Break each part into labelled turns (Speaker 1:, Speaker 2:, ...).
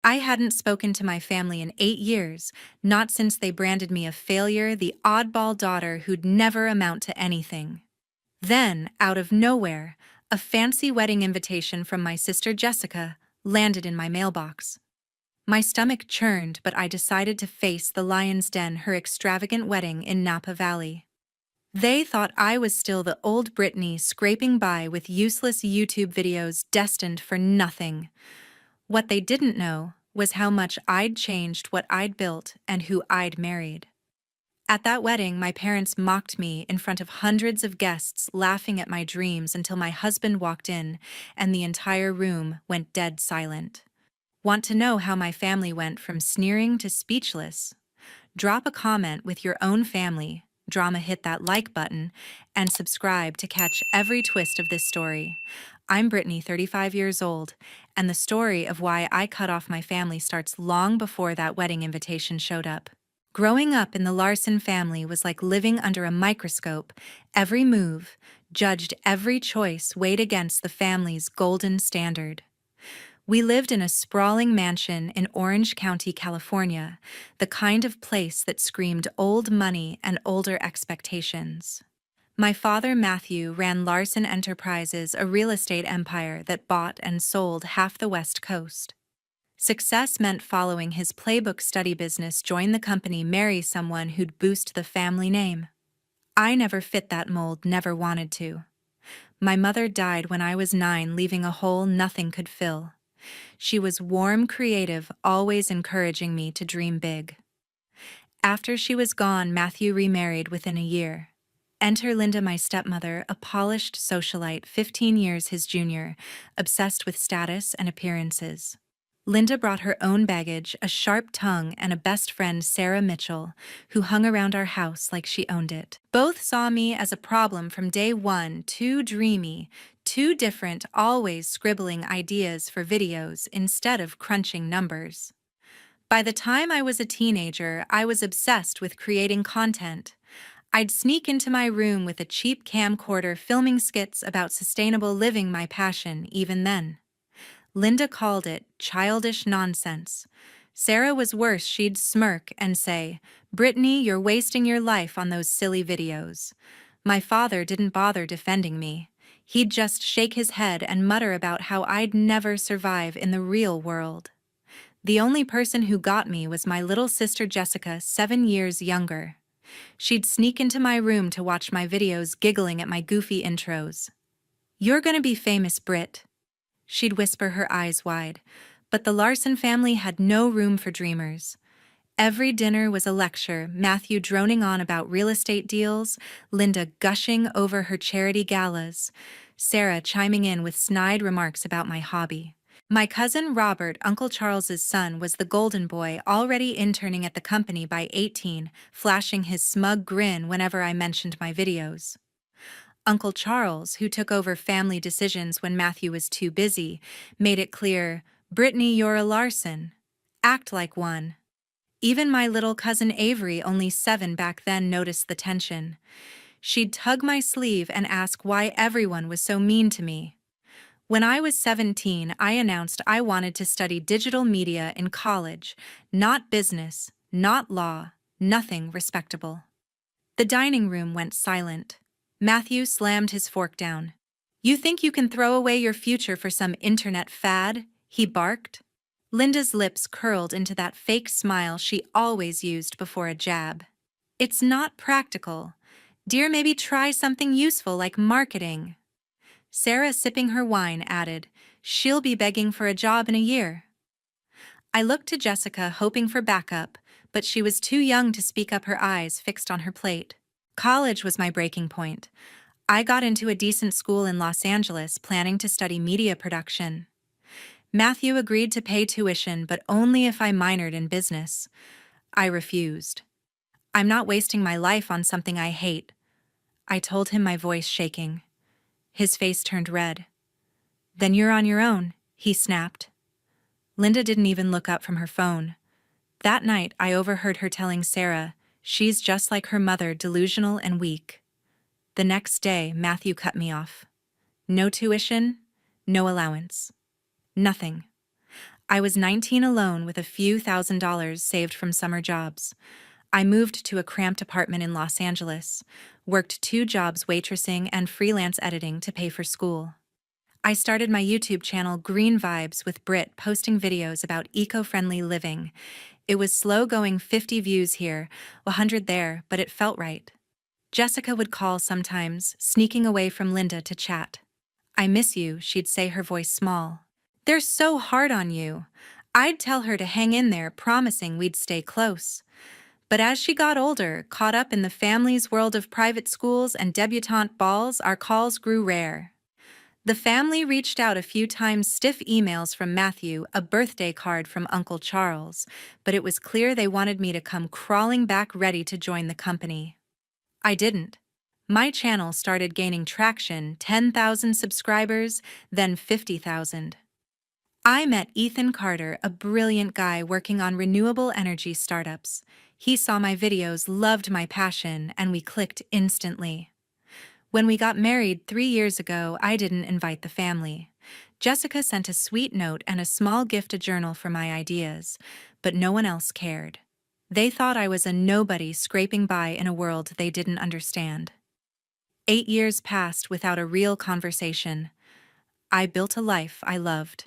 Speaker 1: I hadn't spoken to my family in 8 years, not since they branded me a failure, the oddball daughter who'd never amount to anything. Then, out of nowhere, a fancy wedding invitation from my sister Jessica landed in my mailbox. My stomach churned, but I decided to face the lion's den, her extravagant wedding in Napa Valley. They thought I was still the old Brittany scraping by with useless YouTube videos destined for nothing. What they didn't know was how much I'd changed, what I'd built, and who I'd married. At that wedding, my parents mocked me in front of hundreds of guests, laughing at my dreams until my husband walked in and the entire room went dead silent. Want to know how my family went from sneering to speechless? Drop a comment with your own family, drama, hit that like button, and subscribe to catch every twist of this story. I'm Brittany, 35 years old, and the story of why I cut off my family starts long before that wedding invitation showed up. Growing up in the Larson family was like living under a microscope. Every move, judged, every choice weighed against the family's golden standard. We lived in a sprawling mansion in Orange County, California, the kind of place that screamed old money and older expectations. My father, Matthew, ran Larson Enterprises, a real estate empire that bought and sold half the West Coast. Success meant following his playbook, study business, join the company, marry someone who'd boost the family name. I never fit that mold, never wanted to. My mother died when I was 9, leaving a hole nothing could fill. She was warm, creative, always encouraging me to dream big. After she was gone, Matthew remarried within a year. Enter Linda, my stepmother, a polished socialite, 15 years his junior, obsessed with status and appearances. Linda brought her own baggage, a sharp tongue, and a best friend, Sarah Mitchell, who hung around our house like she owned it. Both saw me as a problem from day one, too dreamy, too different, always scribbling ideas for videos instead of crunching numbers. By the time I was a teenager, I was obsessed with creating content. I'd sneak into my room with a cheap camcorder, filming skits about sustainable living, my passion even then. Linda called it childish nonsense. Sarah was worse. She'd smirk and say, "Brittany, you're wasting your life on those silly videos." My father didn't bother defending me. He'd just shake his head and mutter about how I'd never survive in the real world. The only person who got me was my little sister Jessica, 7 years younger. She'd sneak into my room to watch my videos, giggling at my goofy intros. "You're gonna be famous, Britt," she'd whisper, her eyes wide. But the Larson family had no room for dreamers. Every dinner was a lecture, Matthew droning on about real estate deals, Linda gushing over her charity galas, Sarah chiming in with snide remarks about my hobby. My cousin Robert, Uncle Charles's son, was the golden boy, already interning at the company by 18, flashing his smug grin whenever I mentioned my videos. Uncle Charles, who took over family decisions when Matthew was too busy, made it clear, "Brittany, you're a Larson. Act like one." Even my little cousin Avery, only 7 back then, noticed the tension. She'd tug my sleeve and ask why everyone was so mean to me. When I was 17, I announced I wanted to study digital media in college, not business, not law, nothing respectable. The dining room went silent. Matthew slammed his fork down. "You think you can throw away your future for some internet fad?" he barked. Linda's lips curled into that fake smile she always used before a jab. "It's not practical. Dear, maybe try something useful like marketing." Sarah, sipping her wine, added, "She'll be begging for a job in a year." I looked to Jessica, hoping for backup, but she was too young to speak up, her eyes fixed on her plate. College was my breaking point. I got into a decent school in Los Angeles, planning to study media production. Matthew agreed to pay tuition, but only if I minored in business. I refused. "I'm not wasting my life on something I hate," I told him, my voice shaking. His face turned red. "Then you're on your own," he snapped. Linda didn't even look up from her phone. That night, I overheard her telling Sarah, "She's just like her mother, delusional and weak." The next day, Matthew cut me off. No tuition, no allowance. Nothing. I was 19 alone with a few $1,000s saved from summer jobs. I moved to a cramped apartment in Los Angeles, worked 2 jobs waitressing and freelance editing to pay for school. I started my YouTube channel Green Vibes with Brit, posting videos about eco-friendly living. It was slow going, 50 views here, 100 there, but it felt right. Jessica would call sometimes, sneaking away from Linda to chat. "I miss you," she'd say, her voice small. "They're so hard on you." I'd tell her to hang in there, promising we'd stay close. But as she got older, caught up in the family's world of private schools and debutante balls, our calls grew rare. The family reached out a few times, stiff emails from Matthew, a birthday card from Uncle Charles, but it was clear they wanted me to come crawling back ready to join the company. I didn't. My channel started gaining traction, 10,000 subscribers, then 50,000. I met Ethan Carter, a brilliant guy working on renewable energy startups. He saw my videos, loved my passion, and we clicked instantly. When we got married 3 years ago, I didn't invite the family. Jessica sent a sweet note and a small gift, a journal for my ideas, but no one else cared. They thought I was a nobody scraping by in a world they didn't understand. 8 years passed without a real conversation. I built a life I loved.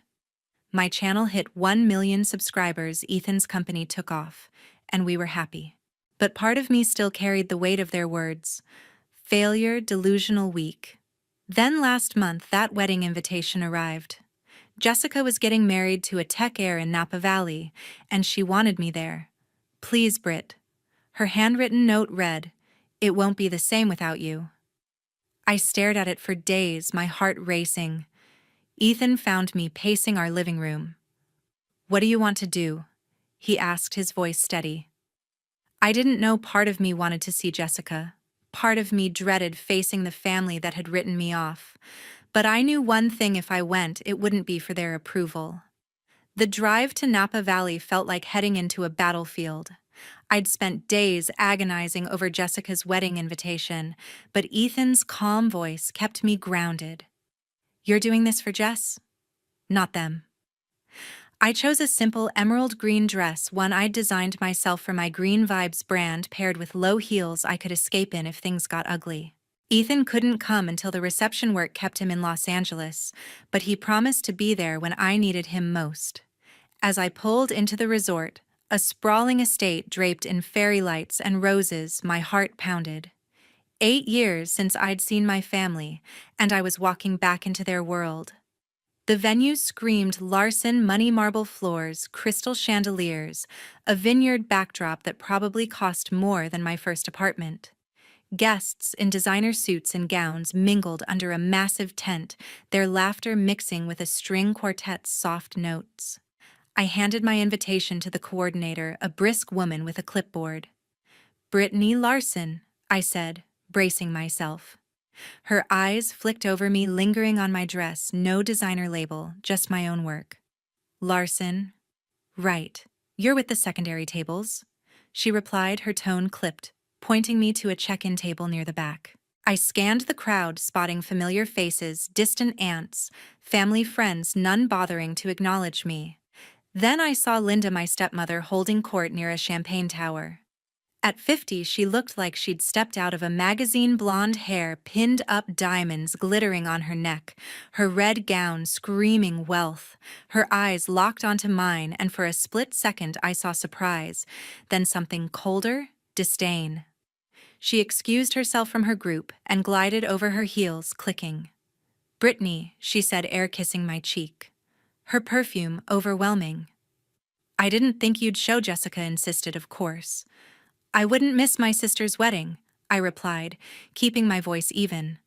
Speaker 1: My channel hit 1 million subscribers, Ethan's company took off, and we were happy. But part of me still carried the weight of their words. Failure, delusional, weak. Then last month, that wedding invitation arrived. Jessica was getting married to a tech heir in Napa Valley, and she wanted me there. "Please, Brit." Her handwritten note read, "It won't be the same without you." I stared at it for days, my heart racing. Ethan found me pacing our living room. "What do you want to do?" he asked, his voice steady. I didn't know. Part of me wanted to see Jessica. Part of me dreaded facing the family that had written me off. But I knew one thing: if I went, it wouldn't be for their approval. The drive to Napa Valley felt like heading into a battlefield. I'd spent days agonizing over Jessica's wedding invitation, but Ethan's calm voice kept me grounded. "You're doing this for Jess, not them." I chose a simple emerald green dress, one I'd designed myself for my Green Vibes brand, paired with low heels I could escape in if things got ugly. Ethan couldn't come until the reception work kept him in Los Angeles, but he promised to be there when I needed him most. As I pulled into the resort, a sprawling estate draped in fairy lights and roses, my heart pounded. 8 years since I'd seen my family, and I was walking back into their world. The venue screamed Larson, money marble floors, crystal chandeliers, a vineyard backdrop that probably cost more than my first apartment. Guests in designer suits and gowns mingled under a massive tent, their laughter mixing with a string quartet's soft notes. I handed my invitation to the coordinator, a brisk woman with a clipboard. "Brittany Larson," I said, bracing myself. Her eyes flicked over me, lingering on my dress, no designer label, just my own work. "Larson? Right. You're with the secondary tables," she replied, her tone clipped, pointing me to a check-in table near the back. I scanned the crowd, spotting familiar faces, distant aunts, family friends, none bothering to acknowledge me. Then I saw Linda, my stepmother, holding court near a champagne tower. At 50, she looked like she'd stepped out of a magazine, blonde hair pinned up, diamonds glittering on her neck, her red gown screaming wealth. Her eyes locked onto mine, and for a split second I saw surprise, then something colder, disdain. She excused herself from her group and glided over her heels, clicking. "Brittany," she said, air-kissing my cheek. Her perfume overwhelming. "I didn't think you'd show," Jessica insisted, "of course." "I wouldn't miss my sister's wedding," I replied, keeping my voice even.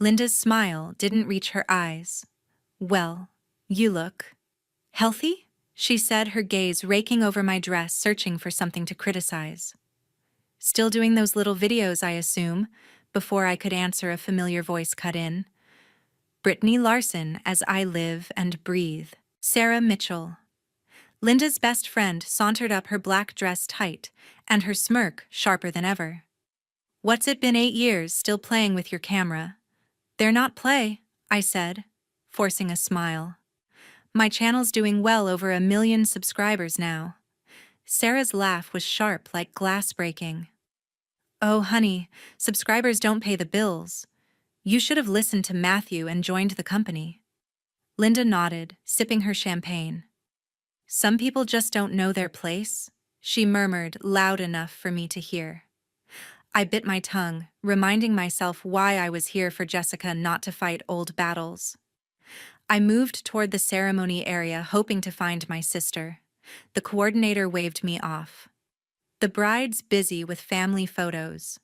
Speaker 1: Linda's smile didn't reach her eyes. "Well, you look healthy," she said, her gaze raking over my dress, searching for something to criticize. "Still doing those little videos, I assume?" Before I could answer, a familiar voice cut in. "Brittany Larson, as I live and breathe." Sarah Mitchell. Linda's best friend sauntered up, her black dress tight, and her smirk sharper than ever. "What's it been, 8 years, still playing with your camera?" "They're not play," I said, forcing a smile. My channel's doing well over 1 million subscribers now. Sarah's laugh was sharp like glass breaking. Oh, honey, subscribers don't pay the bills. You should have listened to Matthew and joined the company. Linda nodded, sipping her champagne. Some people just don't know their place, she murmured loud enough for me to hear. I bit my tongue, reminding myself why I was here for Jessica, not to fight old battles. I moved toward the ceremony area, hoping to find my sister. The coordinator waved me off. The bride's busy with family photos.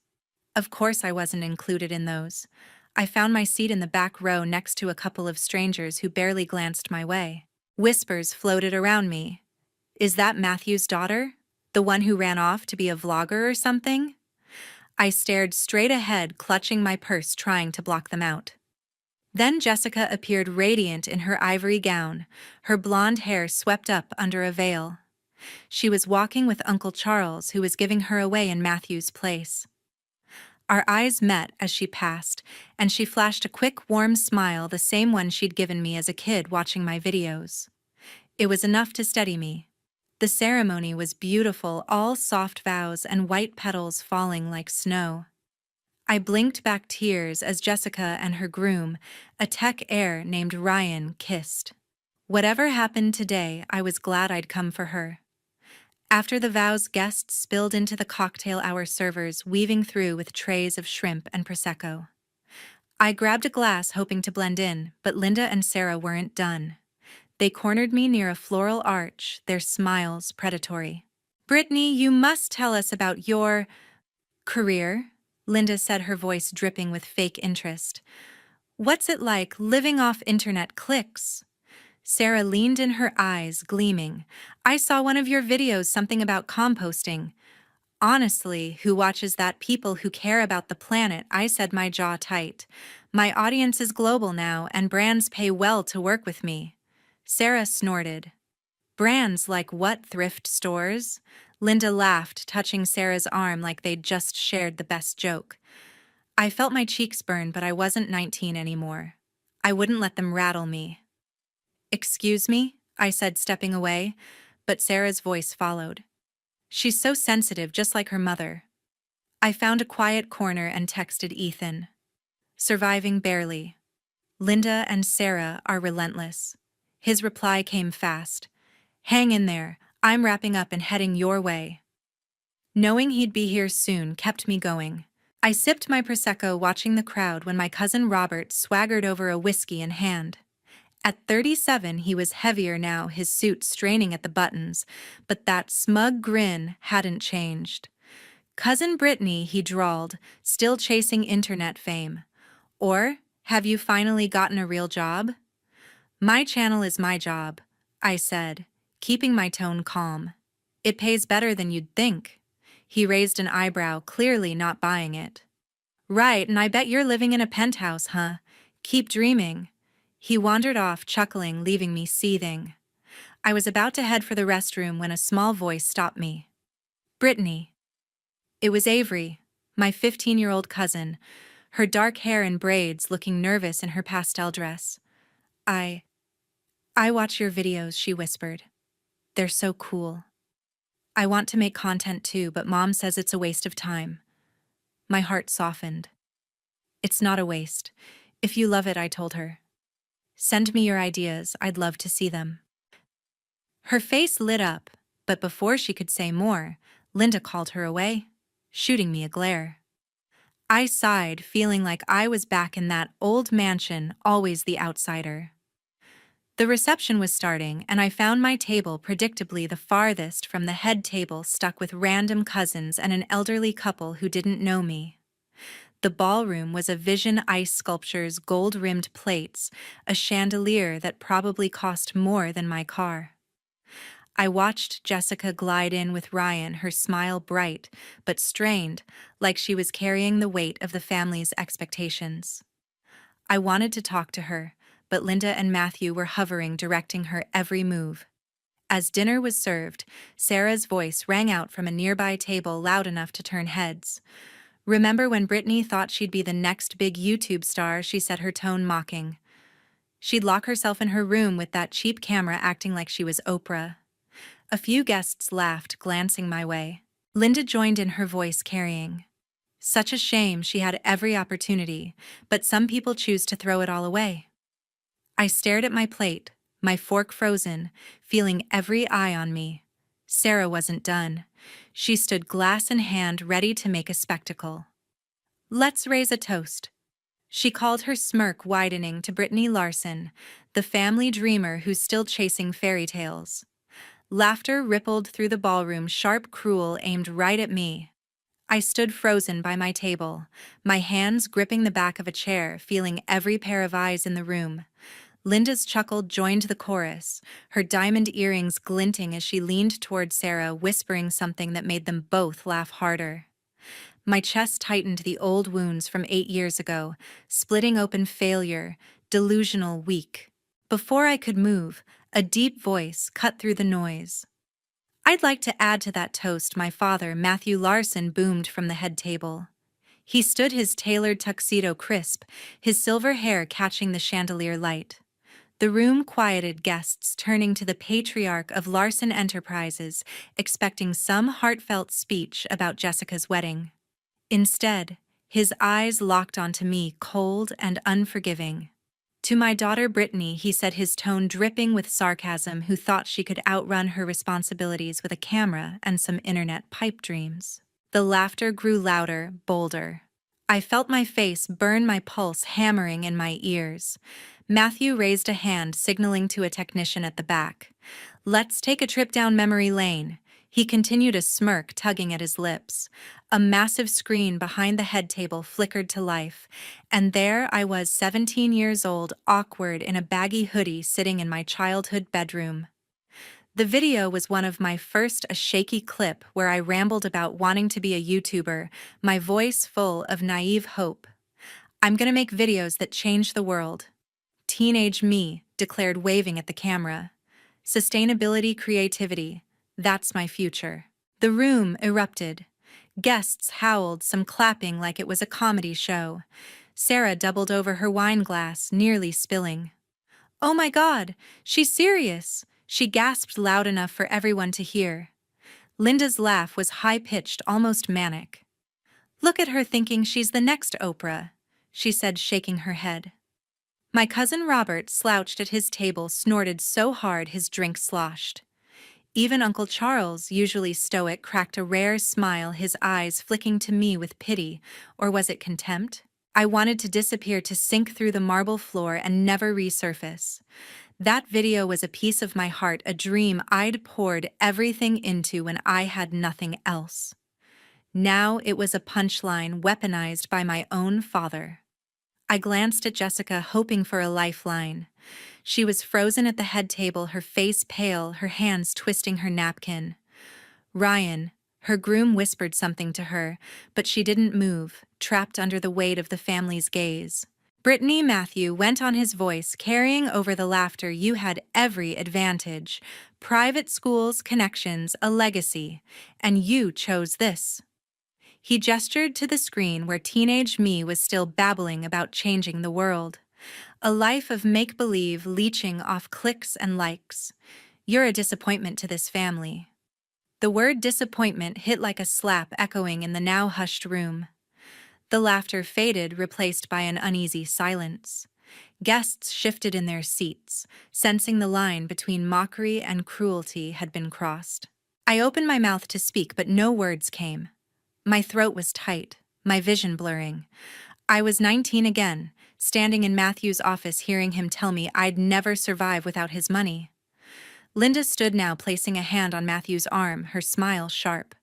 Speaker 1: Of course I wasn't included in those. I found my seat in the back row next to a couple of strangers who barely glanced my way. Whispers floated around me. Is that Matthew's daughter? The one who ran off to be a vlogger or something? I stared straight ahead, clutching my purse, trying to block them out. Then Jessica appeared, radiant in her ivory gown, her blonde hair swept up under a veil. She was walking with Uncle Charles, who was giving her away in Matthew's place. Our eyes met as she passed, and she flashed a quick, warm smile, the same one she'd given me as a kid watching my videos. It was enough to steady me. The ceremony was beautiful, all soft vows and white petals falling like snow. I blinked back tears as Jessica and her groom, a tech heir named Ryan, kissed. Whatever happened today, I was glad I'd come for her. After the vows, guests spilled into the cocktail hour, servers weaving through with trays of shrimp and Prosecco. I grabbed a glass, hoping to blend in, but Linda and Sarah weren't done. They cornered me near a floral arch, their smiles predatory. Brittany, you must tell us about your career, Linda said, her voice dripping with fake interest. What's it like living off internet clicks? Sarah leaned in, her eyes gleaming. I saw one of your videos, something about composting. Honestly, who watches that? People who care about the planet, I said, my jaw tight. My audience is global now, and brands pay well to work with me. Sarah snorted. Brands like what? Thrift stores? Linda laughed, touching Sarah's arm like they'd just shared the best joke. I felt my cheeks burn, but I wasn't 19 anymore. I wouldn't let them rattle me. Excuse me, I said, stepping away, but Sarah's voice followed. She's so sensitive, just like her mother. I found a quiet corner and texted Ethan. Surviving barely. Linda and Sarah are relentless. His reply came fast. Hang in there, I'm wrapping up and heading your way. Knowing he'd be here soon kept me going. I sipped my Prosecco, watching the crowd when my cousin Robert swaggered over, a whiskey in hand. At 37, he was heavier now, his suit straining at the buttons, but that smug grin hadn't changed. Cousin Brittany, he drawled, still chasing internet fame. Or, have you finally gotten a real job? My channel is my job, I said, keeping my tone calm. It pays better than you'd think. He raised an eyebrow, clearly not buying it. Right, and I bet you're living in a penthouse, huh? Keep dreaming. He wandered off, chuckling, leaving me seething. I was about to head for the restroom when a small voice stopped me. Brittany. It was Avery, my 15-year-old cousin, her dark hair in braids, looking nervous in her pastel dress. I watch your videos, she whispered. They're so cool. I want to make content too, but Mom says it's a waste of time. My heart softened. It's not a waste. If you love it, I told her. Send me your ideas, I'd love to see them. Her face lit up, but before she could say more, Linda called her away, shooting me a glare. I sighed, feeling like I was back in that old mansion, always the outsider. The reception was starting, and I found my table, predictably the farthest from the head table, stuck with random cousins and an elderly couple who didn't know me. The ballroom was a vision, ice sculptures, gold-rimmed plates, a chandelier that probably cost more than my car. I watched Jessica glide in with Ryan, her smile bright but strained, like she was carrying the weight of the family's expectations. I wanted to talk to her, but Linda and Matthew were hovering, directing her every move. As dinner was served, Sarah's voice rang out from a nearby table, loud enough to turn heads. Remember when Brittany thought she'd be the next big YouTube star? She said, her tone mocking. She'd lock herself in her room with that cheap camera acting like she was Oprah. A few guests laughed, glancing my way. Linda joined in, her voice carrying. Such a shame, she had every opportunity, but some people choose to throw it all away. I stared at my plate, my fork frozen, feeling every eye on me. Sarah wasn't done. She stood glass in hand, ready to make a spectacle. "Let's raise a toast." She called, her smirk widening, to Brittany Larson, the family dreamer who's still chasing fairy tales. Laughter rippled through the ballroom, sharp, cruel, aimed right at me. I stood frozen by my table, my hands gripping the back of a chair, feeling every pair of eyes in the room. Linda's chuckle joined the chorus, her diamond earrings glinting as she leaned toward Sarah, whispering something that made them both laugh harder. My chest tightened, the old wounds from 8 years ago, splitting open, failure, delusional, weak. Before I could move, a deep voice cut through the noise. "I'd like to add to that toast, my father," Matthew Larson boomed from the head table. He stood, his tailored tuxedo crisp, his silver hair catching the chandelier light. The room quieted, guests turning to the patriarch of Larson Enterprises, expecting some heartfelt speech about Jessica's wedding. Instead, his eyes locked onto me, cold and unforgiving. "To my daughter Brittany," he said, his tone dripping with sarcasm, who thought she could outrun her responsibilities with a camera and some internet pipe dreams. The laughter grew louder, bolder. I felt my face burn, my pulse hammering in my ears. Matthew raised a hand, signaling to a technician at the back. "Let's take a trip down memory lane." He continued, a smirk tugging at his lips. A massive screen behind the head table flickered to life, and there I was, 17 years old, awkward in a baggy hoodie, sitting in my childhood bedroom. The video was one of my first, a shaky clip where I rambled about wanting to be a YouTuber, my voice full of naive hope. "I'm gonna make videos that change the world." Teenage me declared, waving at the camera. "Sustainability, creativity, that's my future." The room erupted. Guests howled, some clapping like it was a comedy show. Sarah doubled over her wine glass, nearly spilling. "Oh my God, she's serious!" she gasped loud enough for everyone to hear. Linda's laugh was high-pitched, almost manic. "Look at her, thinking she's the next Oprah," she said, shaking her head. My cousin Robert slouched at his table, snorted so hard his drink sloshed. Even Uncle Charles, usually stoic, cracked a rare smile, his eyes flicking to me with pity, or was it contempt? I wanted to disappear, to sink through the marble floor and never resurface. That video was a piece of my heart, a dream I'd poured everything into when I had nothing else. Now it was a punchline, weaponized by my own father. I glanced at Jessica, hoping for a lifeline. She was frozen at the head table, her face pale, her hands twisting her napkin. Ryan, her groom, whispered something to her, but she didn't move, trapped under the weight of the family's gaze. "Brittany," Matthew went on, his voice carrying over the laughter, "you had every advantage. Private schools, connections, a legacy. And you chose this." He gestured to the screen where teenage me was still babbling about changing the world. "A life of make-believe, leeching off clicks and likes. You're a disappointment to this family." The word disappointment hit like a slap, echoing in the now hushed room. The laughter faded, replaced by an uneasy silence. Guests shifted in their seats, sensing the line between mockery and cruelty had been crossed. I opened my mouth to speak, but no words came. My throat was tight, my vision blurring. I was 19 again, standing in Matthew's office, hearing him tell me I'd never survive without his money. Linda stood now, placing a hand on Matthew's arm, her smile sharp.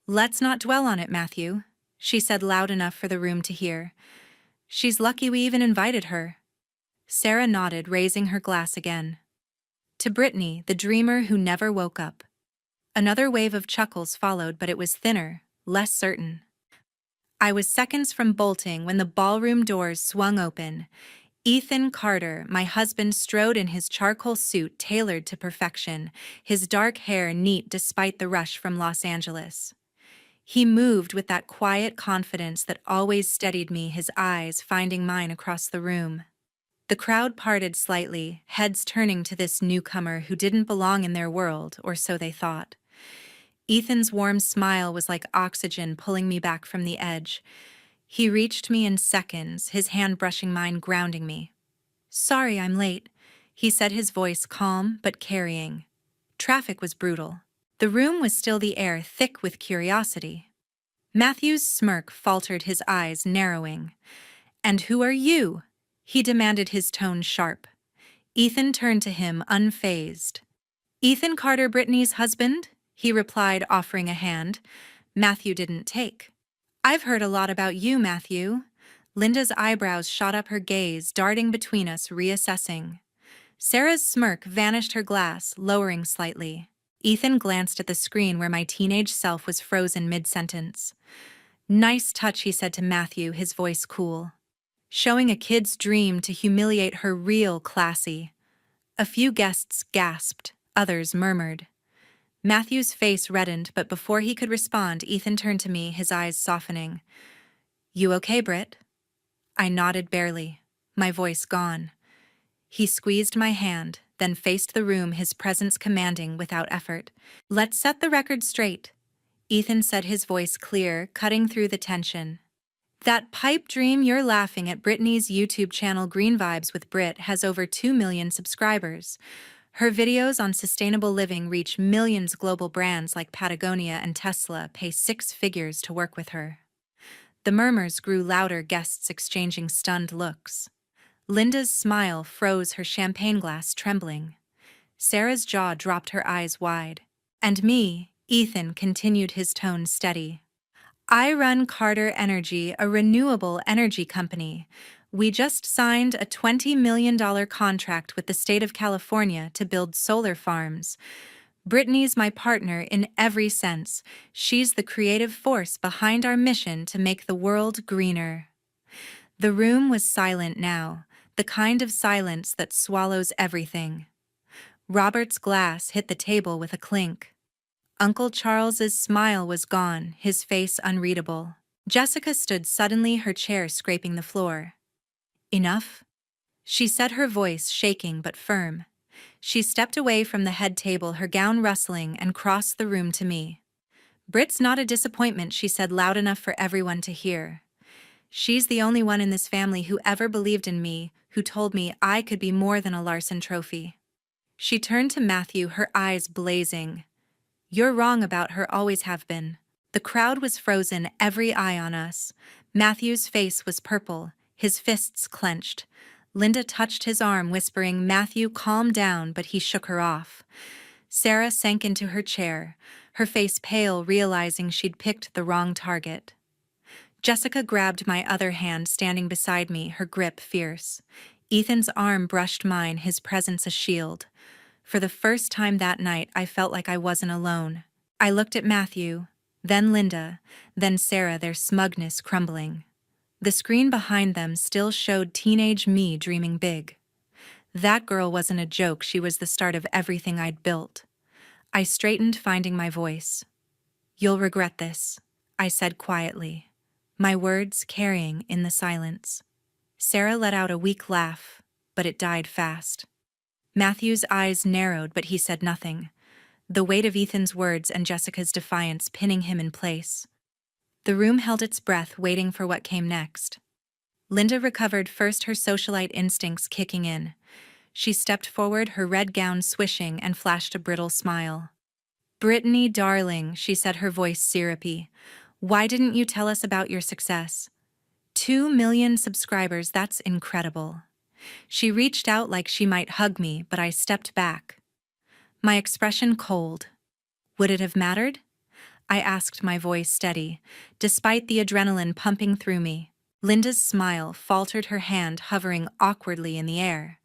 Speaker 1: "Let's not dwell on it, Matthew," she said, loud enough for the room to hear. "She's lucky we even invited her." Sarah nodded, raising her glass again. "To Brittany, the dreamer who never woke up." Another wave of chuckles followed, but it was thinner, less certain. I was seconds from bolting when the ballroom doors swung open. Ethan Carter, my husband, strode in, his charcoal suit tailored to perfection, his dark hair neat despite the rush from Los Angeles. He moved with that quiet confidence that always steadied me, his eyes finding mine across the room. The crowd parted slightly, heads turning to this newcomer who didn't belong in their world, or so they thought. Ethan's warm smile was like oxygen pulling me back from the edge. He reached me in seconds, his hand brushing mine, grounding me. "Sorry I'm late," he said, his voice calm but carrying. Traffic was brutal. The room was still the air thick with curiosity. Matthew's smirk faltered, his eyes narrowing. "And who are you?" he demanded, his tone sharp. Ethan turned to him, unfazed. "Ethan Carter, Brittany's husband," he replied, offering a hand. Matthew didn't take. "I've heard a lot about you, Matthew." Linda's eyebrows shot up, her gaze darting between us, reassessing. Sarah's smirk vanished, her glass lowering slightly. Ethan glanced at the screen where my teenage self was frozen mid-sentence. "Nice touch," he said to Matthew, his voice cool. "Showing a kid's dream to humiliate her, real classy." A few guests gasped, others murmured. Matthew's face reddened, but before he could respond, Ethan turned to me, his eyes softening. "You okay, Britt?" I nodded barely, my voice gone. He squeezed my hand, then faced the room, his presence commanding without effort. "Let's set the record straight," Ethan said, his voice clear, cutting through the tension. "That pipe dream you're laughing at, Brittany's YouTube channel Green Vibes with Brit, has over 2 million subscribers. Her videos on sustainable living reach millions. Global brands like Patagonia and Tesla pay 6 figures to work with her." The murmurs grew louder, guests exchanging stunned looks. Linda's smile froze, her champagne glass trembling. Sarah's jaw dropped, her eyes wide. "And me," Ethan continued, his tone steady. "I run Carter Energy, a renewable energy company. We just signed a $20 million contract with the state of California to build solar farms. Brittany's my partner in every sense. She's the creative force behind our mission to make the world greener." The room was silent now, the kind of silence that swallows everything. Robert's glass hit the table with a clink. Uncle Charles's smile was gone, his face unreadable. Jessica stood suddenly, her chair scraping the floor. "Enough?" she said, her voice shaking but firm. She stepped away from the head table, her gown rustling, and crossed the room to me. "Britt's not a disappointment," she said, loud enough for everyone to hear. "She's the only one in this family who ever believed in me, who told me I could be more than a Larson trophy." She turned to Matthew, her eyes blazing. "You're wrong about her, always have been." The crowd was frozen, every eye on us. Matthew's face was purple, his fists clenched. Linda touched his arm, whispering, "Matthew, calm down," but he shook her off. Sarah sank into her chair, her face pale, realizing she'd picked the wrong target. Jessica grabbed my other hand, standing beside me, her grip fierce. Ethan's arm brushed mine, his presence a shield. For the first time that night, I felt like I wasn't alone. I looked at Matthew, then Linda, then Sarah, their smugness crumbling. The screen behind them still showed teenage me dreaming big. That girl wasn't a joke, she was the start of everything I'd built. I straightened, finding my voice. "You'll regret this," I said quietly, my words carrying in the silence. Sarah let out a weak laugh, but it died fast. Matthew's eyes narrowed, but he said nothing, the weight of Ethan's words and Jessica's defiance pinning him in place. The room held its breath, waiting for what came next. Linda recovered first, her socialite instincts kicking in. She stepped forward, her red gown swishing, and flashed a brittle smile. "Brittany, darling," she said, her voice syrupy, "why didn't you tell us about your success? 2 million subscribers, that's incredible." She reached out like she might hug me, but I stepped back. My expression cold. "Would it have mattered?" I asked, my voice steady, despite the adrenaline pumping through me. Linda's smile faltered, her hand hovering awkwardly in the air.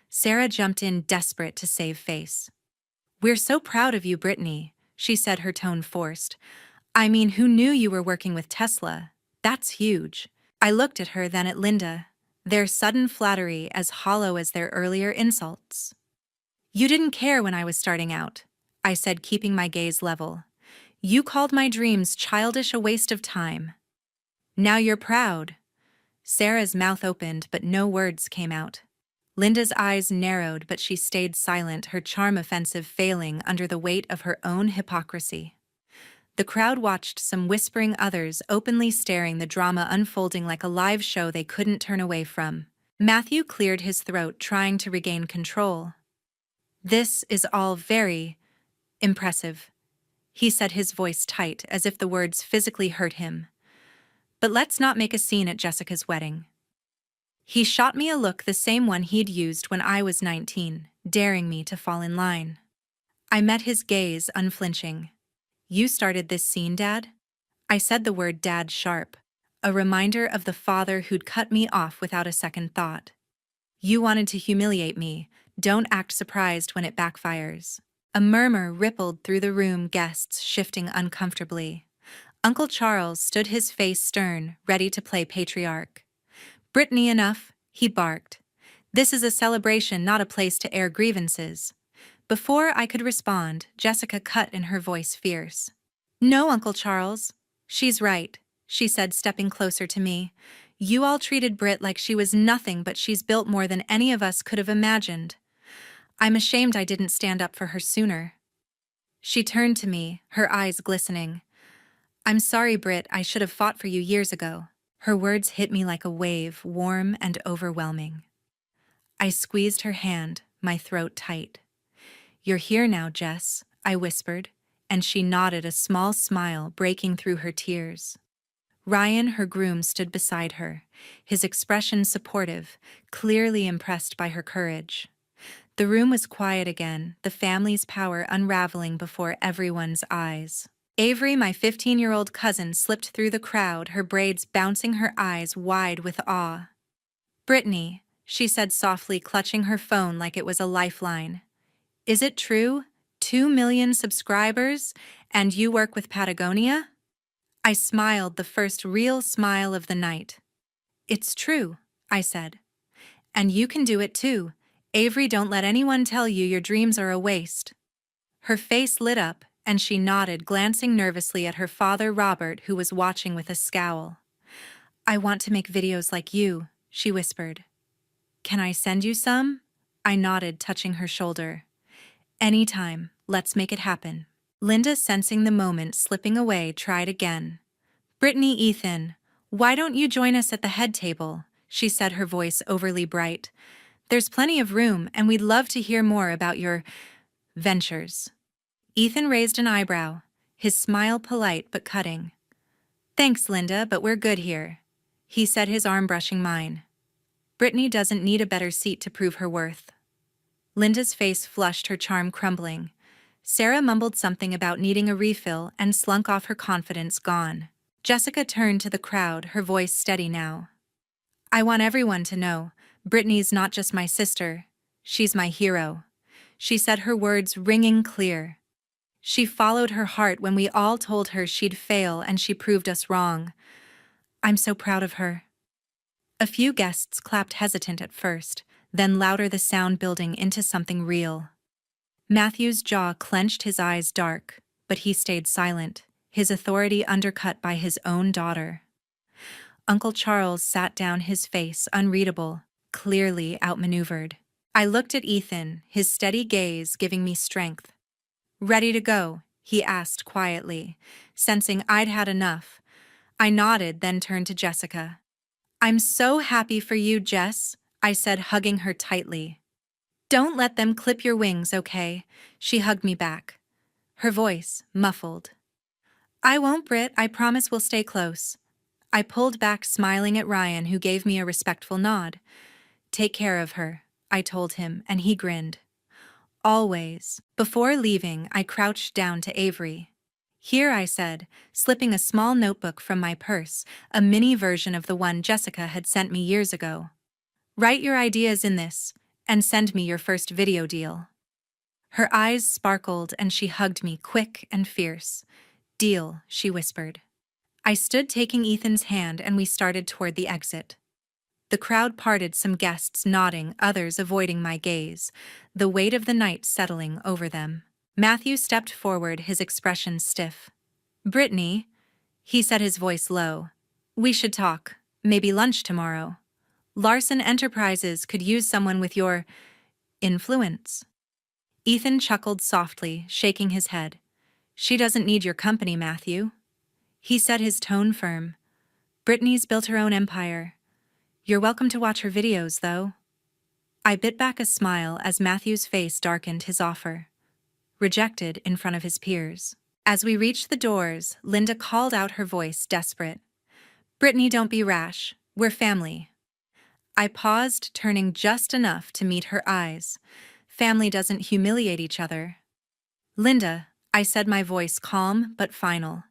Speaker 1: Sarah jumped in, desperate to save face. "We're so proud of you, Brittany," she said, her tone forced. "I mean, who knew you were working with Tesla? That's huge." I looked at her, then at Linda, their sudden flattery as hollow as their earlier insults. "You didn't care when I was starting out," I said, keeping my gaze level. "You called my dreams childish, a waste of time. Now you're proud." Sarah's mouth opened, but no words came out. Linda's eyes narrowed, but she stayed silent, her charm offensive failing under the weight of her own hypocrisy. The crowd watched, some whispering, others openly staring, the drama unfolding like a live show they couldn't turn away from. Matthew cleared his throat, trying to regain control. "This is all very impressive," he said, his voice tight, as if the words physically hurt him. "But let's not make a scene at Jessica's wedding." He shot me a look, the same one he'd used when I was 19, daring me to fall in line. I met his gaze, unflinching. "You started this scene, Dad?" I said the word dad sharp, a reminder of the father who'd cut me off without a second thought. "You wanted to humiliate me. Don't act surprised when it backfires." A murmur rippled through the room, guests shifting uncomfortably. Uncle Charles stood, his face stern, ready to play patriarch. "Brittany, enough," he barked. "This is a celebration, not a place to air grievances." Before I could respond, Jessica cut in, her voice fierce. "No, Uncle Charles. She's right," she said, stepping closer to me. "You all treated Britt like she was nothing, but she's built more than any of us could have imagined. I'm ashamed I didn't stand up for her sooner." She turned to me, her eyes glistening. "I'm sorry, Britt, I should have fought for you years ago." Her words hit me like a wave, warm and overwhelming. I squeezed her hand, my throat tight. "You're here now, Jess," I whispered, and she nodded, a small smile breaking through her tears. Ryan, her groom, stood beside her, his expression supportive, clearly impressed by her courage. The room was quiet again, the family's power unraveling before everyone's eyes. Avery, my 15-year-old cousin, slipped through the crowd, her braids bouncing, her eyes wide with awe. "Brittany," she said softly, clutching her phone like it was a lifeline. "Is it true? 2 million subscribers? And you work with Patagonia?" I smiled, the first real smile of the night. "It's true," I said. "And you can do it too. Avery, don't let anyone tell you your dreams are a waste." Her face lit up, and she nodded, glancing nervously at her father, Robert, who was watching with a scowl. "I want to make videos like you," she whispered. "Can I send you some?" I nodded, touching her shoulder. "Anytime, let's make it happen." Linda, sensing the moment slipping away, tried again. "Brittany, Ethan, why don't you join us at the head table?" she said, her voice overly bright. "There's plenty of room, and we'd love to hear more about your ventures." Ethan raised an eyebrow, his smile polite but cutting. "Thanks, Linda, but we're good here," he said, his arm brushing mine. "Brittany doesn't need a better seat to prove her worth." Linda's face flushed, her charm crumbling. Sarah mumbled something about needing a refill and slunk off, her confidence gone. Jessica turned to the crowd, her voice steady now. "I want everyone to know, Brittany's not just my sister, she's my hero," she said, her words ringing clear. "She followed her heart when we all told her she'd fail, and she proved us wrong. I'm so proud of her." A few guests clapped, hesitant at first, then louder, the sound building into something real. Matthew's jaw clenched, his eyes dark, but he stayed silent, his authority undercut by his own daughter. Uncle Charles sat down, his face unreadable, clearly outmaneuvered. I looked at Ethan, his steady gaze giving me strength. "Ready to go?" he asked quietly, sensing I'd had enough. I nodded, then turned to Jessica. "I'm so happy for you, Jess," I said, hugging her tightly. "Don't let them clip your wings, okay?" She hugged me back, her voice muffled. "I won't, Britt, I promise we'll stay close." I pulled back, smiling at Ryan, who gave me a respectful nod. "Take care of her," I told him, and he grinned. "Always." Before leaving, I crouched down to Avery. "Here," I said, slipping a small notebook from my purse, a mini version of the one Jessica had sent me years ago. "Write your ideas in this, and send me your first video deal." Her eyes sparkled, and she hugged me, quick and fierce. "Deal," she whispered. I stood, taking Ethan's hand, and we started toward the exit. The crowd parted, some guests nodding, others avoiding my gaze, the weight of the night settling over them. Matthew stepped forward, his expression stiff. "Brittany," he said, his voice low. "We should talk, maybe lunch tomorrow." Larson Enterprises could use someone with your influence. Ethan chuckled softly, shaking his head. She doesn't need your company, Matthew. He said, his tone firm. Brittany's built her own empire. You're welcome to watch her videos, though. I bit back a smile as Matthew's face darkened his offer. Rejected in front of his peers. As we reached the doors, Linda called out, her voice desperate. Brittany, don't be rash. We're family. I paused, turning just enough to meet her eyes. Family doesn't humiliate each other. Linda, I said, my voice calm but final.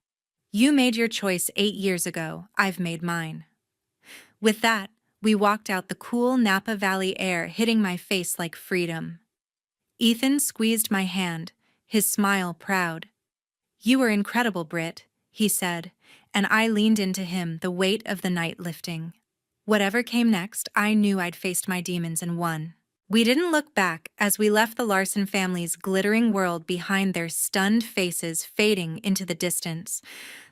Speaker 1: You made your choice 8 years ago. I've made mine. With that, we walked out, the cool Napa Valley air hitting my face like freedom. Ethan squeezed my hand, his smile proud. You were incredible, Britt, he said, and I leaned into him, the weight of the night lifting. Whatever came next, I knew I'd faced my demons and won. We didn't look back as we left the Larson family's glittering world behind, their stunned faces fading into the distance.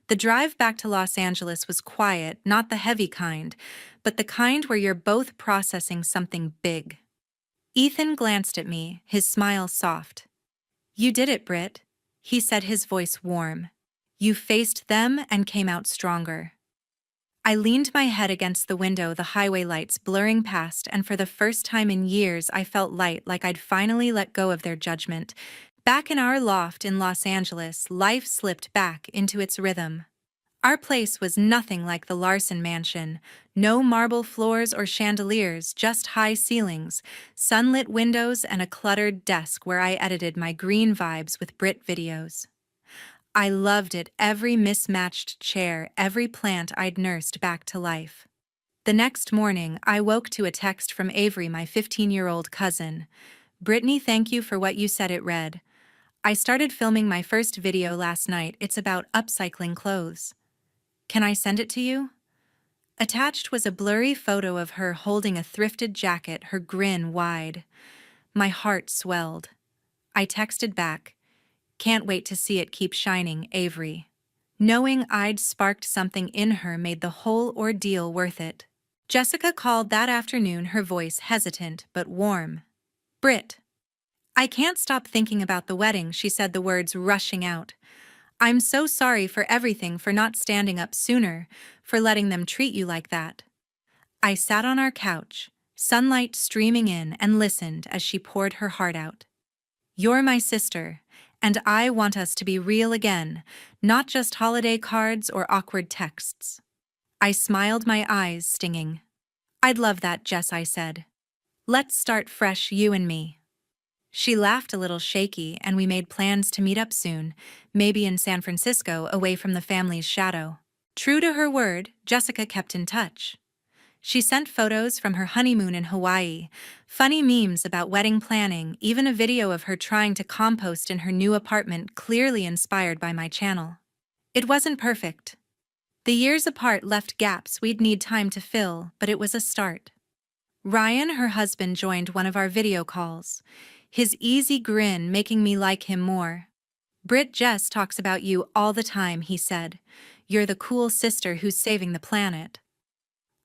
Speaker 1: The drive back to Los Angeles was quiet, not the heavy kind, but the kind where you're both processing something big. Ethan glanced at me, his smile soft. You did it, Britt, he said, his voice warm. You faced them and came out stronger. I leaned my head against the window, the highway lights blurring past, and for the first time in years I felt light, like I'd finally let go of their judgment. Back in our loft in Los Angeles, life slipped back into its rhythm. Our place was nothing like the Larson mansion. No marble floors or chandeliers, just high ceilings, sunlit windows, and a cluttered desk where I edited my green vibes with Brit videos. I loved it, every mismatched chair, every plant I'd nursed back to life. The next morning, I woke to a text from Avery, my 15-year-old cousin. Brittany, thank you for what you said, it read. I started filming my first video last night. It's about upcycling clothes. Can I send it to you? Attached was a blurry photo of her holding a thrifted jacket, her grin wide. My heart swelled. I texted back, can't wait to see it keep shining, Avery. Knowing I'd sparked something in her made the whole ordeal worth it. Jessica called that afternoon, her voice hesitant but warm. Britt. I can't stop thinking about the wedding, she said, the words rushing out. I'm so sorry for everything, for not standing up sooner, for letting them treat you like that. I sat on our couch, sunlight streaming in, and listened as she poured her heart out. You're my sister, and I want us to be real again, not just holiday cards or awkward texts. I smiled, my eyes stinging. I'd love that, Jess, I said. Let's start fresh, you and me. She laughed a little shaky, and we made plans to meet up soon, maybe in San Francisco, away from the family's shadow. True to her word, Jessica kept in touch. She sent photos from her honeymoon in Hawaii, funny memes about wedding planning, even a video of her trying to compost in her new apartment, clearly inspired by my channel. It wasn't perfect. The years apart left gaps we'd need time to fill, but it was a start. Ryan, her husband, joined one of our video calls, his easy grin making me like him more. Britt, Jess talks about you all the time, he said. You're the cool sister who's saving the planet.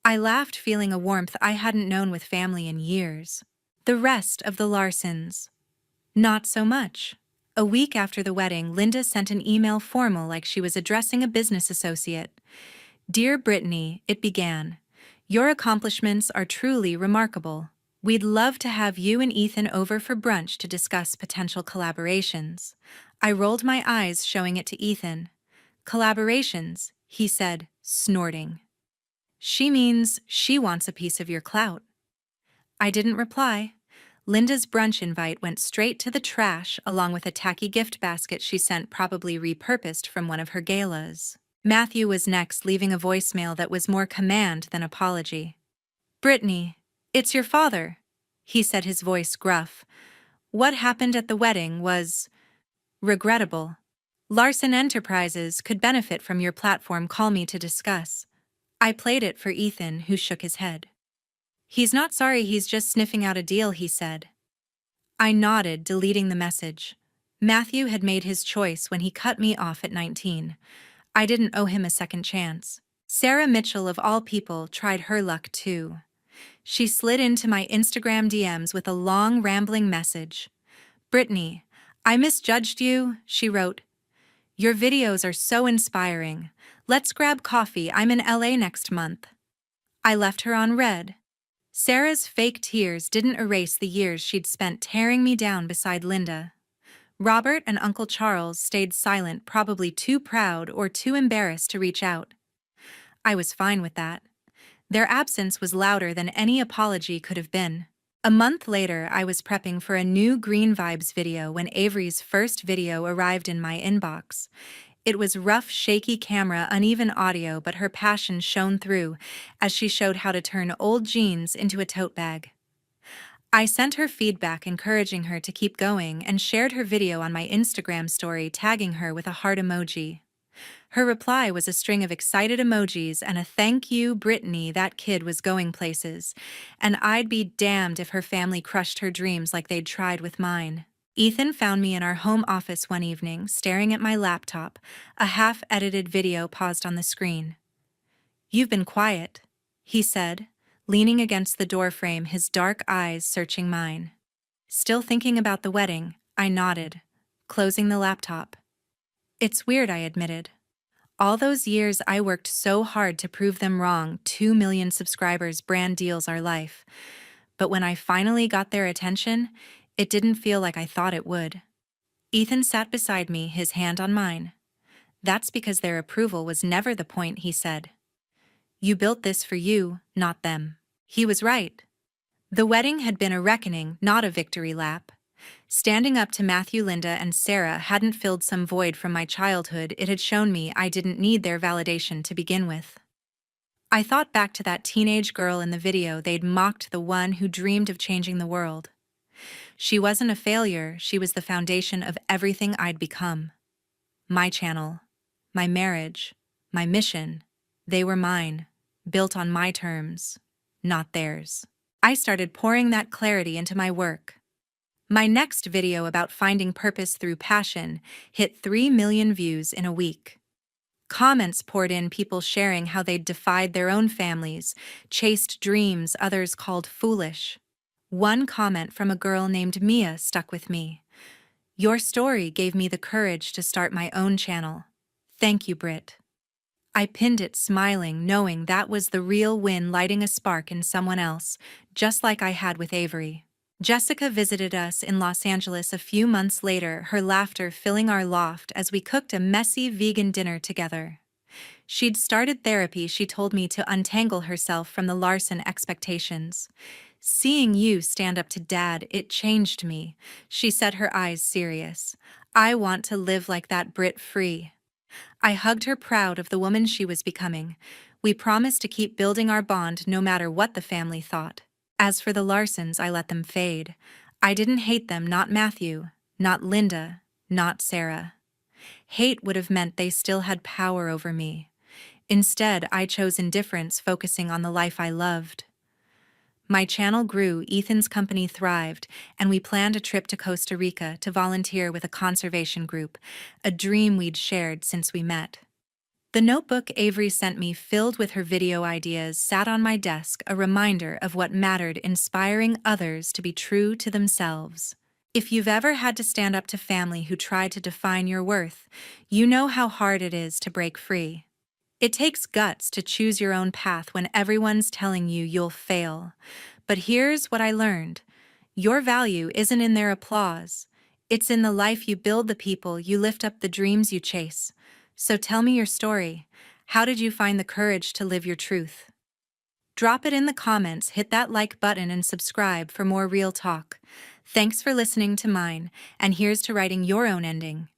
Speaker 1: I laughed, feeling a warmth I hadn't known with family in years. The rest of the Larsons. Not so much. A week after the wedding, Linda sent an email formal, like she was addressing a business associate. Dear Brittany, it began. Your accomplishments are truly remarkable. We'd love to have you and Ethan over for brunch to discuss potential collaborations. I rolled my eyes, showing it to Ethan. Collaborations, he said, snorting. She means she wants a piece of your clout. I didn't reply. Linda's brunch invite went straight to the trash, along with a tacky gift basket she sent, probably repurposed from one of her galas. Matthew was next, leaving a voicemail that was more command than apology. Brittany, it's your father, he said, his voice gruff. What happened at the wedding was regrettable. Larson Enterprises could benefit from your platform. Call me to discuss. I played it for Ethan, who shook his head. He's not sorry, he's just sniffing out a deal, he said. I nodded, deleting the message. Matthew had made his choice when he cut me off at 19. I didn't owe him a second chance. Sarah Mitchell, of all people, tried her luck too. She slid into my Instagram DMs with a long, rambling message. "Brittany, I misjudged you," she wrote. "Your videos are so inspiring. Let's grab coffee. I'm in LA next month." I left her on read. Sarah's fake tears didn't erase the years she'd spent tearing me down beside Linda. Robert and Uncle Charles stayed silent, probably too proud or too embarrassed to reach out. I was fine with that. Their absence was louder than any apology could have been. A month later, I was prepping for a new Green Vibes video when Avery's first video arrived in my inbox. It was rough, shaky camera, uneven audio, but her passion shone through as she showed how to turn old jeans into a tote bag. I sent her feedback encouraging her to keep going and shared her video on my Instagram story, tagging her with a heart emoji. Her reply was a string of excited emojis and a "Thank you, Brittany, that kid was going places," and I'd be damned if her family crushed her dreams like they'd tried with mine. Ethan found me in our home office one evening, staring at my laptop, a half-edited video paused on the screen. "You've been quiet," he said, leaning against the doorframe, his dark eyes searching mine. "Still thinking about the wedding?" I nodded, closing the laptop. "It's weird," I admitted. "All those years I worked so hard to prove them wrong. 2 million subscribers, brand deals, our life. But when I finally got their attention, it didn't feel like I thought it would." Ethan sat beside me, his hand on mine. "That's because their approval was never the point," he said. "You built this for you, not them." He was right. The wedding had been a reckoning, not a victory lap. Standing up to Matthew, Linda, and Sarah hadn't filled some void from my childhood. It had shown me I didn't need their validation to begin with. I thought back to that teenage girl in the video they'd mocked, the one who dreamed of changing the world. She wasn't a failure, she was the foundation of everything I'd become. My channel, my marriage, my mission, they were mine, built on my terms, not theirs. I started pouring that clarity into my work. My next video about finding purpose through passion hit 3 million views in a week. Comments poured in, people sharing how they'd defied their own families, chased dreams others called foolish. One comment from a girl named Mia stuck with me. "Your story gave me the courage to start my own channel. Thank you, Britt." I pinned it, smiling, knowing that was the real win, lighting a spark in someone else, just like I had with Avery. Jessica visited us in Los Angeles a few months later, her laughter filling our loft as we cooked a messy vegan dinner together. She'd started therapy, she told me, to untangle herself from the Larson expectations. "Seeing you stand up to Dad, it changed me," she said, her eyes serious. "I want to live like that, Britt, free." I hugged her, proud of the woman she was becoming. We promised to keep building our bond no matter what the family thought. As for the Larsons, I let them fade. I didn't hate them, not Matthew, not Linda, not Sarah. Hate would have meant they still had power over me. Instead, I chose indifference, focusing on the life I loved. My channel grew, Ethan's company thrived, and we planned a trip to Costa Rica to volunteer with a conservation group, a dream we'd shared since we met. The notebook Avery sent me, filled with her video ideas, sat on my desk, a reminder of what mattered, inspiring others to be true to themselves. If you've ever had to stand up to family who tried to define your worth, you know how hard it is to break free. It takes guts to choose your own path when everyone's telling you you'll fail. But here's what I learned. Your value isn't in their applause. It's in the life you build, the people you lift up, the dreams you chase. So tell me your story. How did you find the courage to live your truth? Drop it in the comments, hit that like button, and subscribe for more real talk. Thanks for listening to mine, and here's to writing your own ending.